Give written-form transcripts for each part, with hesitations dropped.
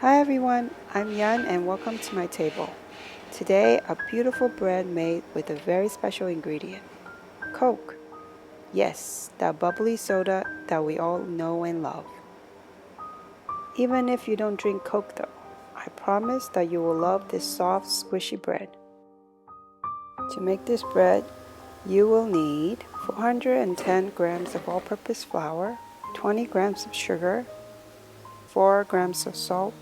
Hi everyone, I'm Yan and welcome to my table. Today, a beautiful bread made with a very special ingredient, Coke. Yes, that bubbly soda that we all know and love. Even if you don't drink Coke though, I promise that you will love this soft, squishy bread. To make this bread, you will need 410 grams of all-purpose flour, 20 grams of sugar, 4 grams of salt,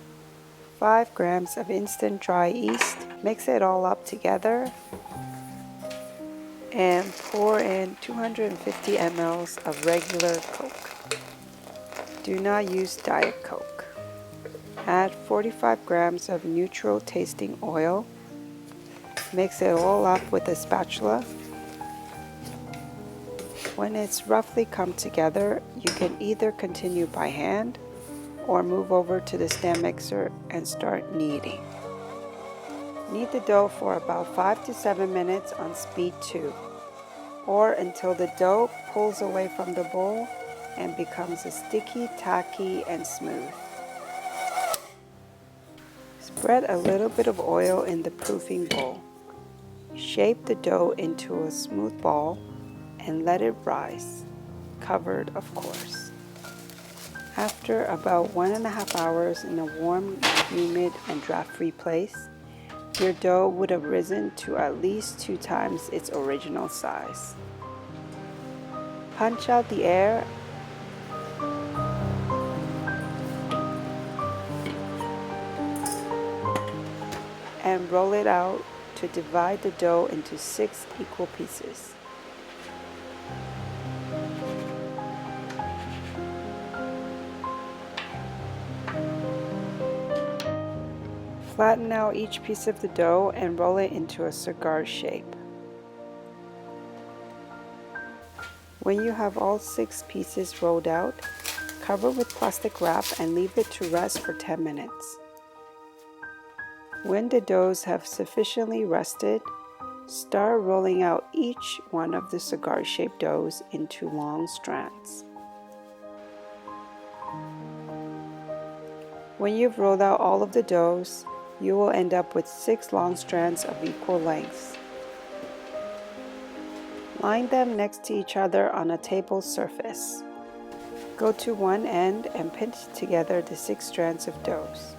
5 grams of instant dry yeast. Mix it all up together and pour in 250 ml of regular Coke. Do not use Diet Coke. Add 45 grams of neutral tasting oil. Mix it all up with a spatula. When it's roughly come together, you can either continue by hand or move over to the stand mixer and start kneading. Knead the dough for about 5 to 7 minutes on speed 2, or until the dough pulls away from the bowl and becomes a sticky, tacky, and smooth. Spread a little bit of oil in the proofing bowl. Shape the dough into a smooth ball and let it rise, covered of course. After about 1.5 hours in a warm, humid, and draft-free place, your dough would have risen to at least 2 times its original size. Punch out the air and roll it out to divide the dough into 6 equal pieces. Flatten out each piece of the dough and roll it into a cigar shape. When you have all 6 pieces rolled out, cover with plastic wrap and leave it to rest for 10 minutes. When the doughs have sufficiently rested, start rolling out each one of the cigar-shaped doughs into long strands. When you've rolled out all of the doughs, you will end up with 6 long strands of equal lengths. Line them next to each other on a table surface. Go to one end and pinch together the 6 strands of doughs.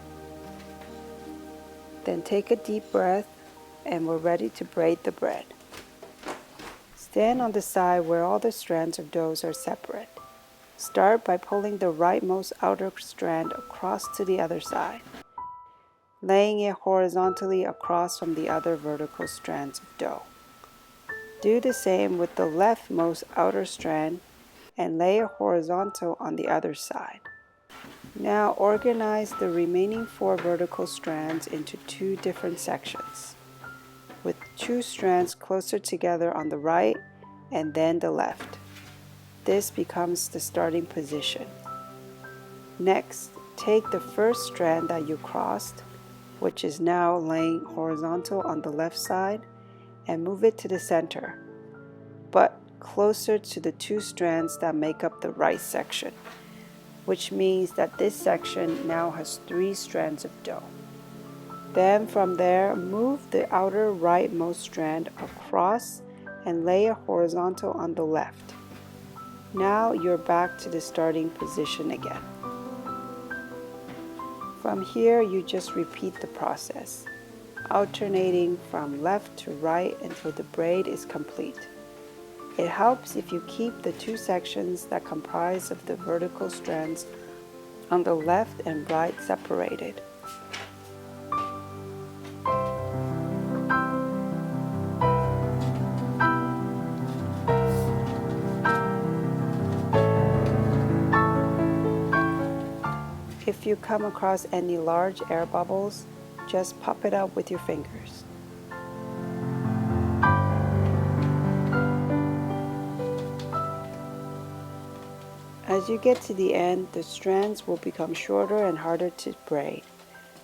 Then take a deep breath and we're ready to braid the bread. Stand on the side where all the strands of doughs are separate. Start by pulling the rightmost outer strand across to the other side, laying it horizontally across from the other vertical strands of dough. Do the same with the leftmost outer strand and lay it horizontal on the other side. Now organize the remaining 4 vertical strands into 2 different sections, with 2 strands closer together on the right and then the left. This becomes the starting position. Next, take the first strand that you crossed, which is now laying horizontal on the left side, and move it to the center, but closer to the 2 strands that make up the right section, which means that this section now has 3 strands of dough. Then from there, move the outer rightmost strand across and lay it horizontal on the left. Now you're back to the starting position again. From here, you just repeat the process, alternating from left to right until the braid is complete. It helps if you keep the 2 sections that comprise of the vertical strands on the left and right separated. If you come across any large air bubbles, just pop it out with your fingers. As you get to the end, the strands will become shorter and harder to braid,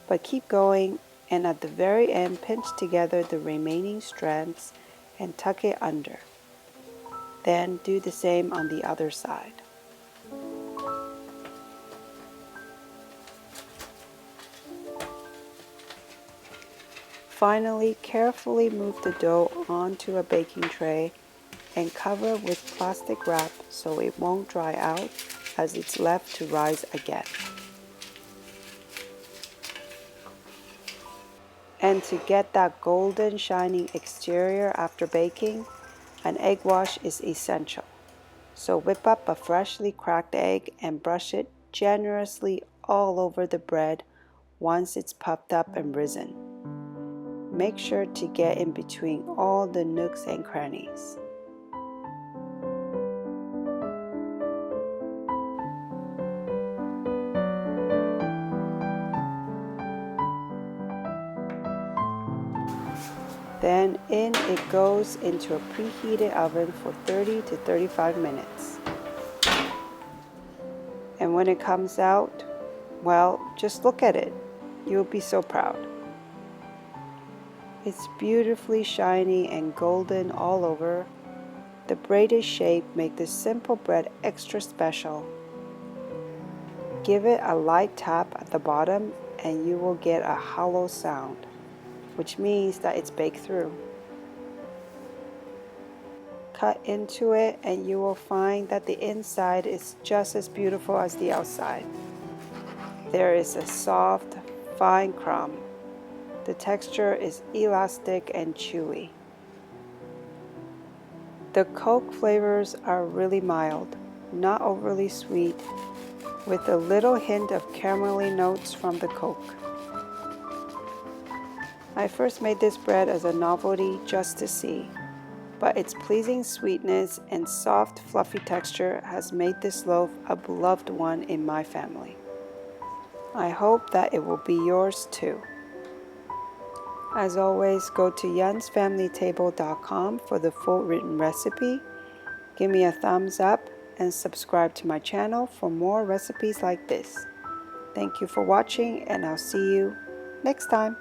but keep going, and at the very end pinch together the remaining strands and tuck it under. Then do the same on the other side. Finally, carefully move the dough onto a baking tray and cover with plastic wrap so it won't dry out as it's left to rise again. And to get that golden shining exterior after baking, an egg wash is essential. So whip up a freshly cracked egg and brush it generously all over the bread once it's puffed up and risen. Make sure to get in between all the nooks and crannies. Then in it goes into a preheated oven for 30 to 35 minutes. And when it comes out, well, just look at it. You'll be so proud. It's beautifully shiny and golden all over. The braided shape makes this simple bread extra special. Give it a light tap at the bottom and you will get a hollow sound, which means that it's baked through. Cut into it and you will find that the inside is just as beautiful as the outside. There is a soft, fine crumb. The texture is elastic and chewy. The Coke flavors are really mild, not overly sweet, with a little hint of caramelly notes from the Coke. I first made this bread as a novelty just to see, but its pleasing sweetness and soft, fluffy texture has made this loaf a beloved one in my family. I hope that it will be yours too. As always, go to yansfamilytable.com for the full written recipe. Give me a thumbs up and subscribe to my channel for more recipes like this. Thank you for watching and I'll see you next time.